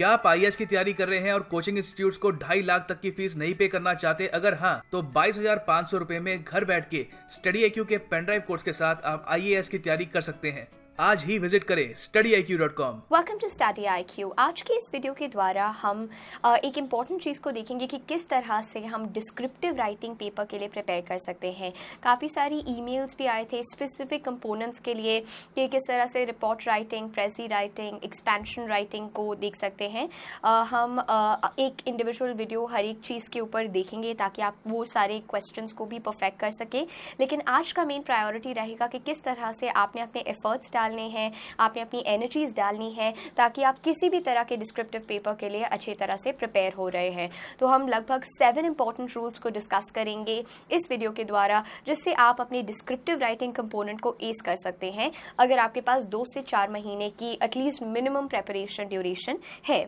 क्या आप IAS की तैयारी कर रहे हैं और कोचिंग इंस्टीट्यूट्स को 2.5 लाख तक की फीस नहीं पे करना चाहते? अगर हाँ, तो 22,500 रुपए में घर बैठ के StudyIQ के पेनड्राइव कोर्स के साथ आप IAS की तैयारी कर सकते हैं। आज ही विजिट करें studyIQ.com। Welcome to study IQ। आज की इस वीडियो के द्वारा हम एक इम्पॉर्टेंट चीज़ को देखेंगे कि किस तरह से हम डिस्क्रिप्टिव राइटिंग पेपर के लिए प्रिपेयर कर सकते हैं। काफ़ी सारी ईमेल्स भी आए थे स्पेसिफिक कंपोनेंट्स के लिए कि किस तरह से report writing, प्रेसी writing, expansion writing को देख सकते हैं। हम एक इंडिविजुअल वीडियो हर एक चीज़ के ऊपर देखेंगे ताकि आप वो सारे क्वेश्चंस को भी परफेक्ट कर सकें। लेकिन आज का मेन प्रायोरिटी रहेगा कि किस तरह से आपने अपने एफर्ट्स डालने हैं, आपने अपनी एनर्जीज डालनी है ताकि आप किसी भी तरह के डिस्क्रिप्टिव पेपर के लिए अच्छी तरह से प्रिपेयर हो रहे हैं। तो हम लगभग 7 इंपॉर्टेंट रूल्स को डिस्कस करेंगे इस वीडियो के द्वारा, जिससे आप अपनी डिस्क्रिप्टिव राइटिंग कंपोनेंट को एस कर सकते हैं अगर आपके पास 2 से 4 महीने की एटलीस्ट मिनिमम प्रेपरेशन ड्यूरेशन है।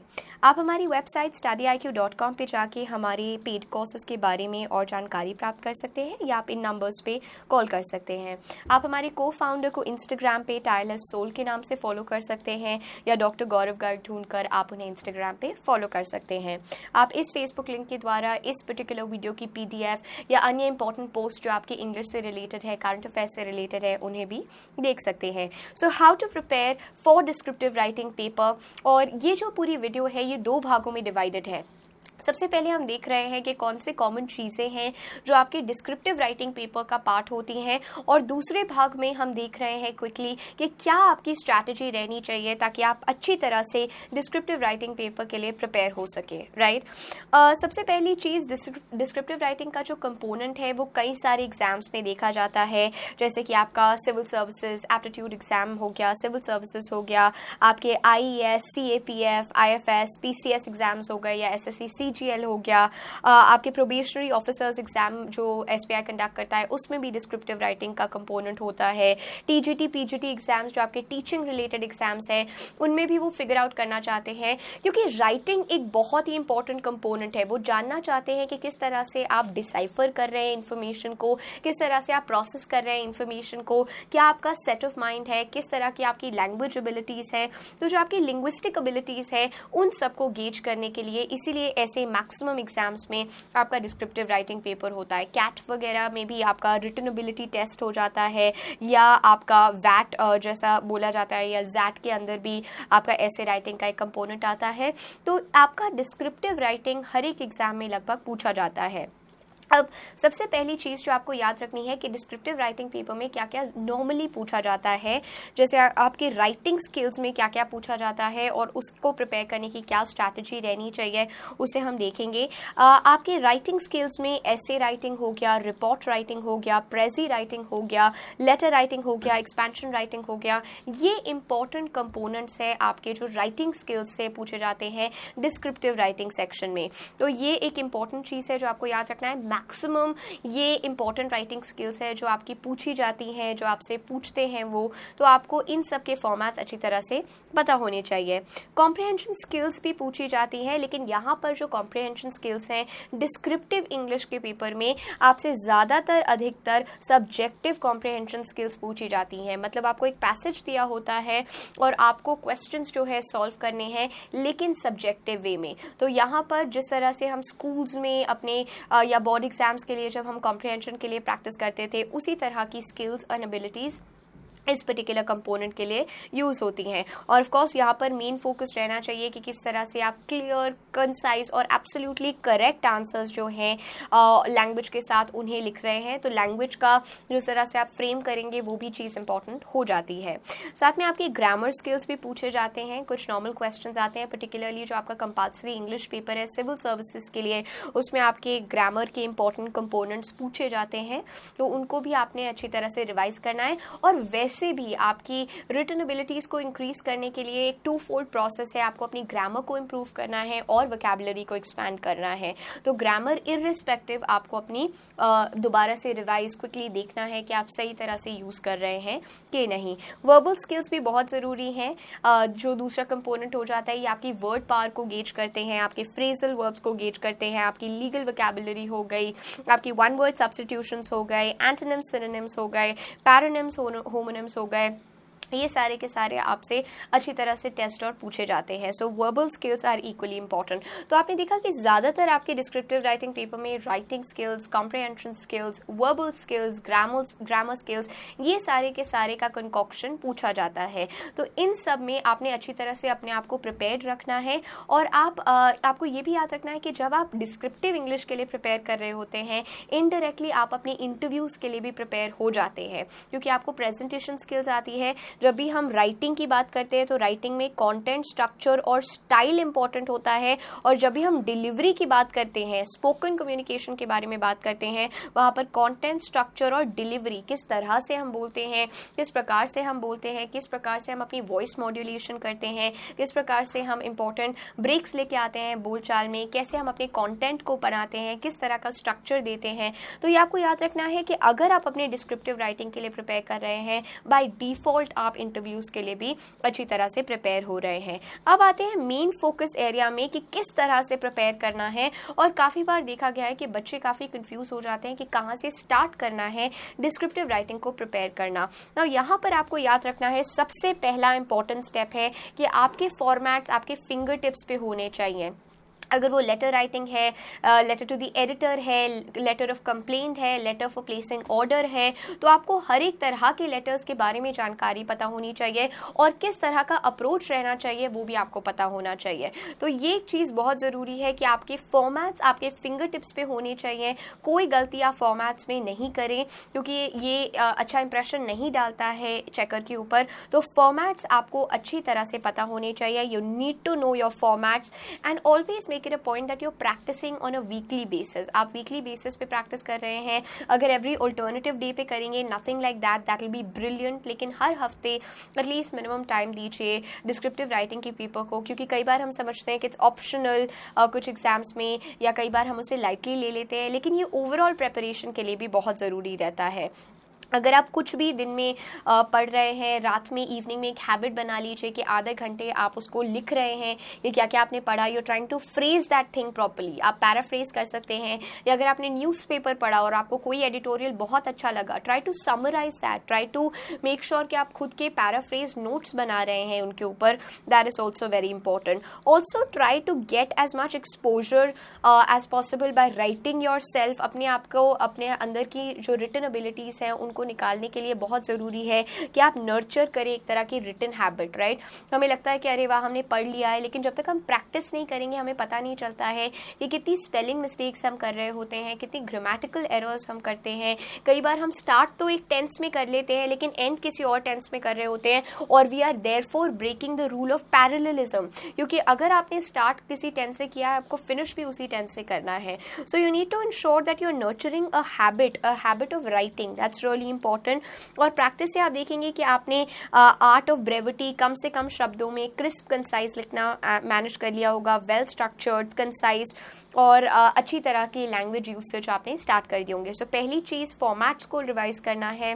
आप हमारी वेबसाइट studyiq.com पे जाके हमारे पेड कोर्सेज के बारे में और जानकारी प्राप्त कर सकते हैं या आप इन नंबर्स पे कॉल कर सकते हैं। आप हमारे को फाउंडर को इंस्टाग्राम पे टायरलेस सोल के नाम से फॉलो कर सकते हैं या डॉक्टर गौरव गर्ग ढूंढकर आप उन्हें इंस्टाग्राम पे फॉलो कर सकते हैं। आप इस फेसबुक लिंक के द्वारा इस पर्टिकुलर वीडियो की PDF या अन्य इंपॉर्टेंट पोस्ट जो आपके इंग्लिश से रिलेटेड है, करंट अफेयर से रिलेटेड है, उन्हें भी देख सकते हैं। So how to prepare for descriptive writing paper. और ये जो पूरी वीडियो है ये 2 भागों में डिवाइडेड है। सबसे पहले हम देख रहे हैं कि कौन से कॉमन चीज़ें हैं जो आपके डिस्क्रिप्टिव राइटिंग पेपर का पार्ट होती हैं, और दूसरे भाग में हम देख रहे हैं क्विकली कि क्या आपकी स्ट्रैटेजी रहनी चाहिए ताकि आप अच्छी तरह से डिस्क्रिप्टिव राइटिंग पेपर के लिए प्रिपेयर हो सके। राइट। सबसे पहली चीज़, डिस्क्रिप्टिव राइटिंग का जो कंपोनेंट है वो कई सारे एग्जाम्स में देखा जाता है, जैसे कि आपका सिविल सर्विसेज एप्टीट्यूड एग्जाम हो गया, सिविल सर्विसेज हो गया, आपके IAS, CAPF, IFS, PCS exams हो गए या SSC CGL हो गया, आपके प्रोबेशनरी ऑफिसर्स एग्जाम जो SBI कंडक्ट करता है उसमें भी डिस्क्रिप्टिव राइटिंग का कंपोनेंट होता है। TGT PGT एग्जाम्स जो आपके टीचिंग रिलेटेड एग्जाम्स हैं उनमें भी वो फिगर आउट करना चाहते हैं, क्योंकि राइटिंग एक बहुत ही इंपॉर्टेंट कंपोनेंट है। वो जानना चाहते हैं कि किस तरह से आप डिसाइफर कर रहे हैं इन्फॉर्मेशन को, किस तरह से आप प्रोसेस कर रहे हैं इन्फॉर्मेशन को, क्या आपका सेट ऑफ माइंड है, किस तरह की आपकी लैंग्वेज एबिलिटीज़ है। तो जो आपकी लिंग्विस्टिक एबिलिटीज़ है उन सबको गेज करने के लिए इसीलिए ऐसे मैक्सिमम एग्जाम्स में आपका डिस्क्रिप्टिव राइटिंग पेपर होता है। कैट वगैरह में भी आपका रिटन एबिलिटी टेस्ट हो जाता है, या आपका वैट जैसा बोला जाता है, या जैट के अंदर भी आपका ऐसे राइटिंग का एक कंपोनेंट आता है। तो आपका डिस्क्रिप्टिव राइटिंग हर एक एग्जाम में लगभग पूछा जाता है। अब सबसे पहली चीज़ जो आपको याद रखनी है कि डिस्क्रिप्टिव राइटिंग पेपर में क्या क्या नॉर्मली पूछा जाता है, जैसे आपके राइटिंग स्किल्स में क्या क्या पूछा जाता है और उसको प्रिपेयर करने की क्या स्ट्रैटेजी रहनी चाहिए उसे हम देखेंगे। आपके राइटिंग स्किल्स में ऐसे राइटिंग हो गया, रिपोर्ट राइटिंग हो गया, प्रेजी राइटिंग हो गया, लेटर राइटिंग हो गया, एक्सपेंशन राइटिंग हो गया, ये इंपॉर्टेंट कंपोनेंट्स है आपके जो राइटिंग स्किल्स से पूछे जाते हैं डिस्क्रिप्टिव राइटिंग सेक्शन में। तो ये एक इंपॉर्टेंट चीज़ है जो आपको याद रखना है। मैक्सिमम ये इंपॉर्टेंट राइटिंग स्किल्स है जो आपकी पूछी जाती हैं, जो आपसे पूछते हैं वो, तो आपको इन सब के फॉर्मेट्स अच्छी तरह से पता होने चाहिए। कॉम्प्रिहेंशन स्किल्स भी पूछी जाती हैं, लेकिन यहाँ पर जो कॉम्प्रिहेंशन स्किल्स हैं डिस्क्रिप्टिव इंग्लिश के पेपर में आपसे ज़्यादातर अधिकतर सब्जेक्टिव कॉम्प्रिहेंशन स्किल्स पूछी जाती हैं। मतलब आपको एक पैसेज दिया होता है और आपको क्वेश्चंस जो है सॉल्व करने हैं, लेकिन सब्जेक्टिव वे में। तो यहाँ पर जिस तरह से हम स्कूल्स में अपने या बोर्ड एग्जाम्स के लिए जब हम कॉम्प्रिहेंशन के लिए प्रैक्टिस करते थे, उसी तरह की स्किल्स एंड एबिलिटीज़ इस पर्टिकुलर कंपोनेंट के लिए यूज़ होती हैं। और ऑफ कोर्स यहाँ पर मेन फोकस रहना चाहिए कि किस तरह से आप क्लियर, कंसाइज और एब्सोल्युटली करेक्ट आंसर्स जो हैं लैंग्वेज के साथ उन्हें लिख रहे हैं। तो लैंग्वेज का जिस तरह से आप फ्रेम करेंगे वो भी चीज़ इंपॉर्टेंट हो जाती है। साथ में आपकी ग्रामर स्किल्स भी पूछे जाते हैं। कुछ नॉर्मल क्वेश्चन आते हैं, पर्टिकुलरली जो आपका कंपल्सरी इंग्लिश पेपर है सिविल सर्विसेज के लिए, उसमें आपके ग्रामर के इंपॉर्टेंट कंपोनेंट्स पूछे जाते हैं, तो उनको भी आपने अच्छी तरह से रिवाइज करना है। और वैसे भी आपकी रिटन एबिलिटीज़ को इंक्रीज करने के लिए एक 2-fold प्रोसेस है। आपको अपनी ग्रामर को इम्प्रूव करना है और वोकैबुलरी को एक्सपैंड करना है। तो ग्रामर इर्रिस्पेक्टिव आपको अपनी दोबारा से रिवाइज क्विकली देखना है कि आप सही तरह से यूज़ कर रहे हैं कि नहीं। वर्बल स्किल्स भी बहुत ज़रूरी हैं। जो दूसरा कंपोनेंट हो जाता है ये आपकी वर्ड पावर को गेज करते हैं, आपके फ्रेजल वर्ब्स को गेज करते हैं, आपकी लीगल वोकैबुलरी हो गई, आपकी वन वर्ड सब्स्टिट्यूशंस हो गए, एंटोनिम्स, सिनोनिम्स हो गए, पैरोनिम्स, होमोनिम्स हो गए, ये सारे के सारे आपसे अच्छी तरह से टेस्ट और पूछे जाते हैं। So verbal skills are equally important. तो आपने देखा कि ज़्यादातर आपके डिस्क्रिप्टिव राइटिंग पेपर में writing skills, comprehension skills, verbal skills, grammar skills, ये सारे के सारे का कंकॉक्शन पूछा जाता है। तो इन सब में आपने अच्छी तरह से अपने आप को प्रिपेयर्ड रखना है। और आपको ये भी याद रखना है कि जब आप डिस्क्रिप्टिव इंग्लिश के लिए प्रिपेयर कर रहे होते हैं, इनडायरेक्टली आप अपनी इंटरव्यूज़ के लिए भी प्रिपेयर हो जाते हैं, क्योंकि आपको प्रेजेंटेशन स्किल्स आती है। जब भी हम राइटिंग की बात करते हैं तो राइटिंग में कंटेंट, स्ट्रक्चर और स्टाइल इंपॉर्टेंट होता है। और जब भी हम डिलीवरी की बात करते हैं, स्पोकन कम्युनिकेशन के बारे में बात करते हैं, वहाँ पर कंटेंट, स्ट्रक्चर और डिलीवरी, किस तरह से हम बोलते हैं, किस प्रकार से हम बोलते हैं, किस प्रकार से हम अपनी वॉइस मॉड्यूलेशन करते हैं, किस प्रकार से हम इंपॉर्टेंट ब्रेक्स लेके आते हैं बोलचाल में, कैसे हम अपने कंटेंट को बनाते हैं, किस तरह का स्ट्रक्चर देते हैं। तो ये आपको याद रखना है कि अगर आप अपने डिस्क्रिप्टिव राइटिंग के लिए प्रिपेयर कर रहे हैं, बाय डिफॉल्ट आप इंटरव्यूज के लिए भी अच्छी तरह से प्रिपेयर हो रहे हैं। अब आते हैं मेन फोकस एरिया में कि किस तरह से प्रिपेयर करना है। और काफ़ी बार देखा गया है कि बच्चे काफ़ी कंफ्यूज हो जाते हैं कि कहाँ से स्टार्ट करना है डिस्क्रिप्टिव राइटिंग को प्रिपेयर करना। तो यहाँ पर आपको याद रखना है, सबसे पहला इंपॉर्टेंट स्टेप है कि आपके फॉर्मेट्स आपके फिंगर टिप्स पे होने चाहिए। अगर वो लेटर राइटिंग है, लेटर टू द एडिटर है, लेटर ऑफ कंप्लेंट है, लेटर फॉर प्लेसिंग ऑर्डर है, तो आपको हर एक तरह के लेटर्स के बारे में जानकारी पता होनी चाहिए और किस तरह का अप्रोच रहना चाहिए वो भी आपको पता होना चाहिए। तो ये चीज़ बहुत ज़रूरी है कि आपके फॉर्मेट्स आपके फिंगर टिप्स पे होने चाहिए। कोई गलती आप फॉर्मेट्स में नहीं करें, क्योंकि ये अच्छा इंप्रेशन नहीं डालता है चेकर के ऊपर। तो फॉर्मेट्स आपको अच्छी तरह से पता होने चाहिए। You need to know your formats and always make it a point that you are practising on a weekly basis. आप वीकली बेसिस पे प्रैक्टिस कर रहे हैं। अगर एवरी अल्टरनेटिव डे पे करेंगे, nothing like that will be brilliant, लेकिन हर हफ्ते एटलीस्ट मिनिमम टाइम दीजिए डिस्क्रिप्टिव राइटिंग के पेपर को, क्योंकि कई बार हम समझते हैं कि इट्स ऑप्शनल कुछ एग्जाम्स में, या कई बार हम उसे लाइटली ले लेते हैं, लेकिन ये ओवरऑल प्रेपरेशन के लिए भी बहुत ज़रूरी रहता है। अगर आप कुछ भी दिन में पढ़ रहे हैं, रात में, इवनिंग में एक हैबिट बना लीजिए कि आधे घंटे आप उसको लिख रहे हैं कि क्या क्या आपने पढ़ा। You trying to phrase that thing properly. आप पैराफ्रेज कर सकते हैं। या अगर आपने न्यूज़पेपर पढ़ा और आपको कोई एडिटोरियल बहुत अच्छा लगा, try to summarise that, try to make sure कि आप खुद के पैराफ्रेज नोट्स बना रहे हैं उनके ऊपर। That is also very important. Also try to get as much exposure as possible by writing yourself. अपने आप को, अपने अंदर की जो रिटन एबिलिटीज़ हैं उनको निकालने के लिए बहुत ज़रूरी है कि आप नर्चर करें एक तरह की रिटन हैबिट, राइट। हमें लगता है कि अरे वाह हमने पढ़ लिया है, लेकिन जब तक हम प्रैक्टिस नहीं करेंगे हमें पता नहीं चलता है कि कितनी स्पेलिंग मिस्टेक्स हम कर रहे होते हैं, कितनी ग्रामेटिकल एरर्स हम करते हैं। कई बार हम स्टार्ट तो एक टेंस में कर लेते हैं लेकिन एंड किसी और टेंस में कर रहे होते हैं, और we are therefore breaking the rule of parallelism, क्योंकि अगर आपने स्टार्ट किसी टेंस से किया है आपको फिनिश भी उसी टेंस से करना है। So you need to ensure that you are nurturing a habit of writing. That's really important. और प्रैक्टिस से आप देखेंगे कि आपने आर्ट ऑफ ब्रेविटी, कम से कम शब्दों में क्रिस्प कंसाइज लिखना मैनेज कर लिया होगा। वेल स्ट्रक्चर्ड, कंसाइज और अच्छी तरह की लैंग्वेज यूसेज आपने स्टार्ट कर दिए होंगे। सो पहली चीज़ फॉर्मेट्स को रिवाइज करना है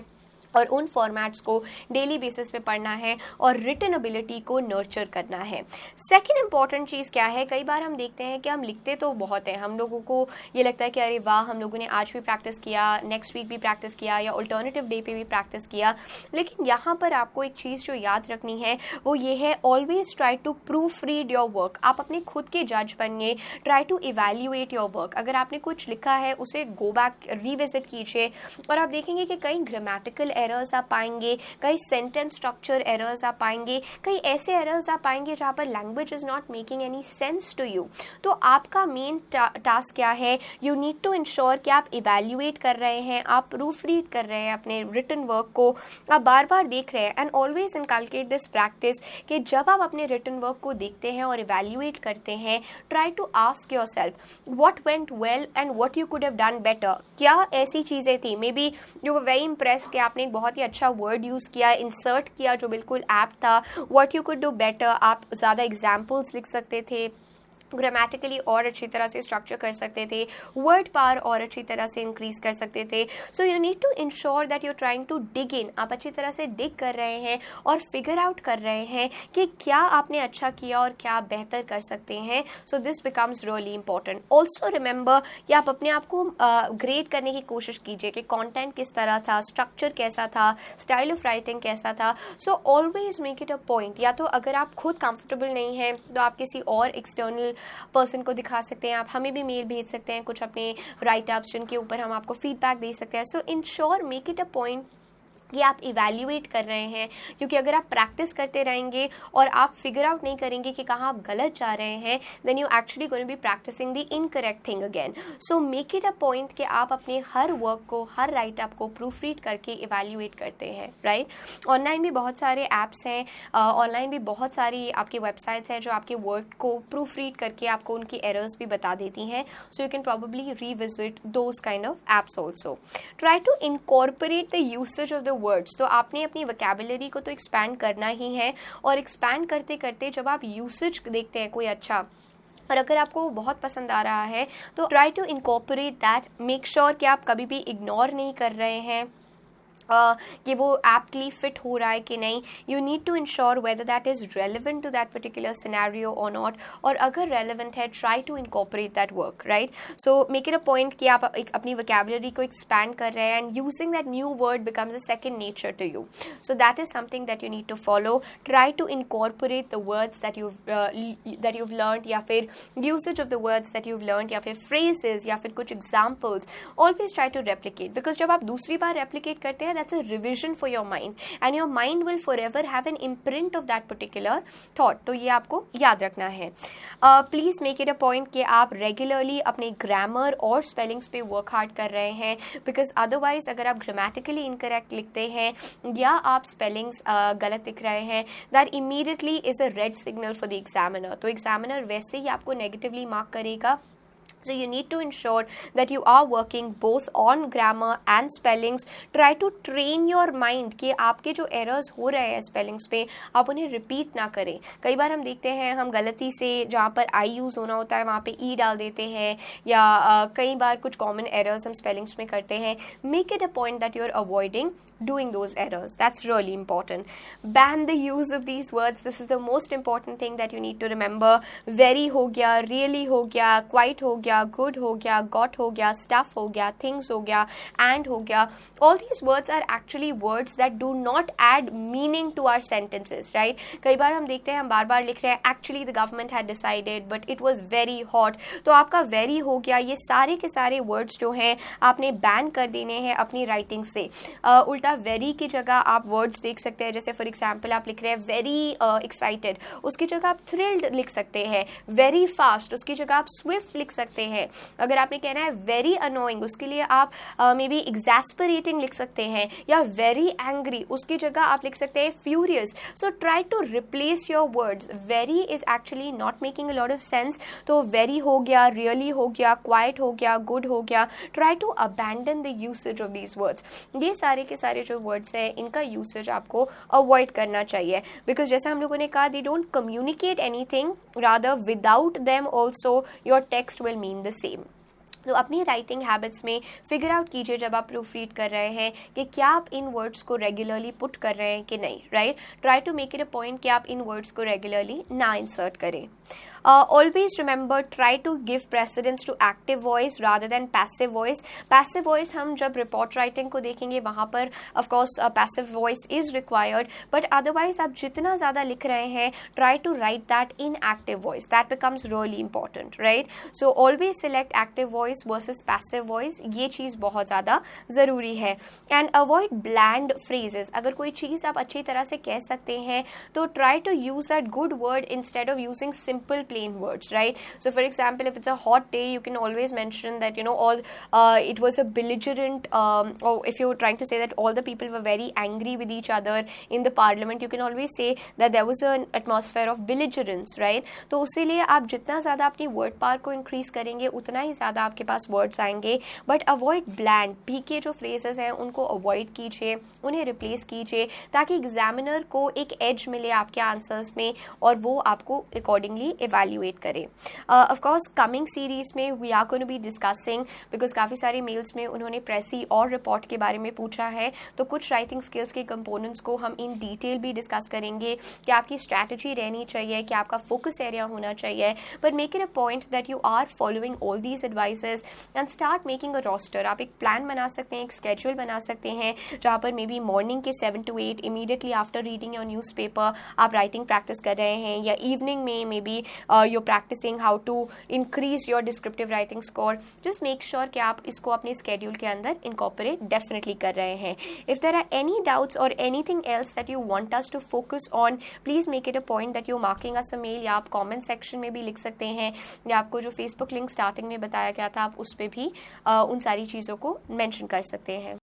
और उन फॉर्मेट्स को डेली बेसिस पे पढ़ना है और रिटन एबिलिटी को नर्चर करना है। सेकंड इंपॉर्टेंट चीज़ क्या है, कई बार हम देखते हैं कि हम लिखते तो बहुत हैं, हम लोगों को ये लगता है कि अरे वाह हम लोगों ने आज भी प्रैक्टिस किया, नेक्स्ट वीक भी प्रैक्टिस किया, या अल्टरनेटिव डे पे भी प्रैक्टिस किया, लेकिन यहाँ पर आपको एक चीज़ जो याद रखनी है वो ये है, always try to proofread your work. आप अपने खुद के जज बनिए, try to evaluate your work. अगर आपने कुछ लिखा है उसे गो बैक रिविजिट कीजिए और आप देखेंगे कि कई ग्रामेटिकल एरर्स आप पाएंगे, कई सेंटेंस स्ट्रक्चर एरर्स आप पाएंगे, कई ऐसे एरर्स आप पाएंगे जहाँ पर language is not making any sense to you. तो आपका मेन टास्क क्या है, यू नीड टू इंश्योर कि आप इवेल्युएट कर रहे हैं, आप प्रूफ रीड कर रहे हैं अपने रिटन वर्क को, आप बार बार देख रहे हैं। And always inculcate this practice कि जब आप अपने रिटन वर्क को देखते हैं और इवेल्युएट करते हैं, try to ask yourself what went well and what you could have done better. क्या ऐसी चीज़ें थी, maybe you were very impressed कि आपने एक बहुत ही अच्छा वर्ड यूज़ किया, इंसर्ट किया जो बिल्कुल ऐप्ट था, what you could do better. आप ज़्यादा एग्जाम्पल्स लिख सकते थे, ग्रामेटिकली और अच्छी तरह से स्ट्रक्चर कर सकते थे, वर्ड पावर और अच्छी तरह से इंक्रीज कर सकते थे. So you need to ensure that you are trying to dig in, आप अच्छी तरह से डिग कर रहे हैं और फिगर आउट कर रहे हैं कि क्या आपने अच्छा किया और क्या आप बेहतर कर सकते हैं. So this becomes really important. Also remember कि आप अपने आप को ग्रेड करने की कोशिश कीजिए कि कंटेंट किस तरह था, स्ट्रक्चर कैसा था, स्टाइल ऑफ राइटिंग कैसा था. So always make it a point, या तो अगर आप खुद कंफर्टेबल नहीं हैं तो आप किसी और एक्सटर्नल पर्सन को दिखा सकते हैं, आप हमें भी मेल भेज सकते हैं कुछ अपने राइट अप्स जिनके ऊपर हम आपको फीडबैक दे सकते हैं. सो ensure, make it a point कि आप इवैल्यूएट कर रहे हैं, क्योंकि अगर आप प्रैक्टिस करते रहेंगे और आप फिगर आउट नहीं करेंगे कि कहाँ आप गलत जा रहे हैं, then you actually going to be practicing the incorrect thing again. So make it a point कि आप अपने हर वर्क को, हर राइट अप को प्रूफ रीड करके इवैल्यूएट करते हैं, राइट. ऑनलाइन भी बहुत सारे ऐप्स हैं, ऑनलाइन भी बहुत सारी आपकी वेबसाइट्स हैं जो आपके वर्क को प्रूफ रीड करके आपको उनकी एरर्स भी बता देती हैं. So you can probably revisit those kind of apps also. Try to incorporate the usage of the words. तो आपने अपनी वोकैबुलरी को तो एक्सपैंड करना ही है, और एक्सपैंड करते करते जब आप यूसेज देखते हैं कोई अच्छा, और अगर आपको वो बहुत पसंद आ रहा है तो try to incorporate that. Make sure कि आप कभी भी इग्नोर नहीं कर रहे हैं कि वो एप्टली फिट हो रहा है कि नहीं. You need to ensure whether that is relevant to that particular scenario और नॉट, और अगर रेलिवेंट है try to incorporate that work, right. So make it a point कि आप अपनी वोकैबुलरी को एक्सपैंड कर रहे हैं, and using that new word becomes a second nature to you. So that is something that you need to follow. Try to incorporate the words that you've learned, या फिर usage of the words that you've learned, या फिर phrases, या फिर कुछ examples. Always try to replicate, because जब आप दूसरी बार रेप्लिकेट करते हैं, that's a revision for your mind, and your mind will forever have an imprint of that particular thought. तो ये आपको याद रखना है. Please make it a point कि आप रेगुलरली अपने ग्रामर और स्पेलिंग्स पे वर्क हार्ड कर रहे हैं, बिकॉज अदरवाइज अगर आप ग्रामेटिकली इनकरेक्ट लिखते हैं या आप स्पेलिंग्स गलत लिख रहे हैं, that immediately is a red signal for the examiner. तो एग्जामिनर वैसे ही आपको नेगेटिवली मार्क करेगा. So you need to ensure that you are working both on grammar and spellings. Try to train your mind कि आपके जो errors हो रहे हैं spellings पे आप उन्हें repeat ना करें. कई बार हम देखते हैं हम गलती से जहाँ पर I use होना होता है वहाँ पे E डाल देते हैं, या कई बार कुछ common errors हम spellings में करते हैं. Make it a point that you are avoiding doing those errors. That's really important. Ban the use of these words. This is the most important thing that you need to remember. Very हो गया, really हो गया, quite हो गया, good हो गया, got हो गया, stuff हो गया, things हो गया, and हो गया. All these words are actually words that do not add meaning to our sentences, right? कई बार हम देखते हैं हम बार बार लिख रहे हैं actually the government had decided but it was very hot. तो आपका very हो गया, ये सारे के सारे words जो हैं आपने बैन कर देने हैं अपनी राइटिंग से. उल्टा वेरी की जगह आप वर्ड्स देख सकते हैं, जैसे फॉर एग्जांपल आप लिख रहे हैं वेरी एक्साइटेड, उसकी जगह आप थ्रिल्ड लिख सकते हैं. वेरी फास्ट, उसकी जगह आप स्विफ्ट लिख सकते हैं. अगर आपने कहना है वेरी अनोइंग, उसके लिए आप मे बी एग्जैस्परेटिंग लिख सकते हैं, या वेरी एंग्री, उसकी जगह आप लिख सकते हैं furious. So try to replace your words. Very is actually not making a lot of sense, तो वेरी हो गया, रियली हो गया, क्वाइट हो गया, गुड हो गया. Try to abandon the usage of these words. ये सारे के सारे जो वर्ड्स हैं इनका यूसेज आपको अवॉइड करना चाहिए, बिकॉज जैसे हम लोगों ने कहा they don't communicate anything, rather without them also your text will mean the same. तो अपनी राइटिंग हैबिट्स में फिगर आउट कीजिए जब आप प्रूफ रीड कर रहे हैं कि क्या आप इन वर्ड्स को रेगुलरली पुट कर रहे हैं कि नहीं, right. Try to make it a point कि आप इन वर्ड्स को रेगुलरली ना इंसर्ट करें. Always remember, try to give precedence to active voice rather than passive voice. Passive voice हम जब रिपोर्ट राइटिंग को देखेंगे वहाँ पर of course passive voice is required, but otherwise आप जितना ज़्यादा लिख रहे हैं try to write that in active voice. That becomes really important, right. So always select active voice versus passive voice. ये चीज़ बहुत ज़्यादा ज़रूरी है. And avoid bland phrases. अगर कोई चीज़ आप अच्छी तरह से कह सकते हैं तो try to use that good word instead of using simple plain words, right? So for example, if it's a hot day, you can always mention that, you know, all it was a belligerent, or if you're trying to say that all the people were very angry with each other in the parliament, you can always say that there was an atmosphere of belligerence, right? तो उसी लिए आप जितना ज़्यादा अपनी word power को increase करेंगे उतना ही ज़्यादा आपके पास वर्ड्स आएंगे, बट अवॉइड ब्लैंड, फीके जो फ्रेजेस हैं उनको अवॉइड कीजिए, उन्हें रिप्लेस कीजिए, ताकि एग्जामिनर को एक एज मिले आपके आंसर्स में और वो आपको अकॉर्डिंगली इवैल्यूएट करे। ऑफ कोर्स कमिंग सीरीज में we are going to be discussing, because काफ़ी सारे मेल्स में उन्होंने प्रेसी और रिपोर्ट के बारे में पूछा है, तो कुछ राइटिंग स्किल्स के कंपोनेंट्स को हम इन डिटेल भी डिस्कस करेंगे कि आपकी स्ट्रैटेजी रहनी चाहिए, कि आपका फोकस एरिया होना चाहिए, but make it a point that you are following all these advices and start making a roster. आप एक प्लान बना सकते हैं, एक स्केड्यूल बना सकते हैं, जहाँ पर मे बी मॉर्निंग के 7 to 8 immediately after reading your newspaper आप राइटिंग प्रैक्टिस कर रहे हैं, या इवनिंग में may be you're practicing how to increase your descriptive writing score. Just make sure कि आप इसको अपने schedule के अंदर incorporate definitely कर रहे हैं. If there are any doubts or anything else that you want us to focus on, please make it a point that you're marking us a mail, या आप comment section में भी लिख सकते हैं, या आपको जो Facebook link starting में बताया गया था आप उस पर भी उन सारी चीज़ों को mention कर सकते हैं.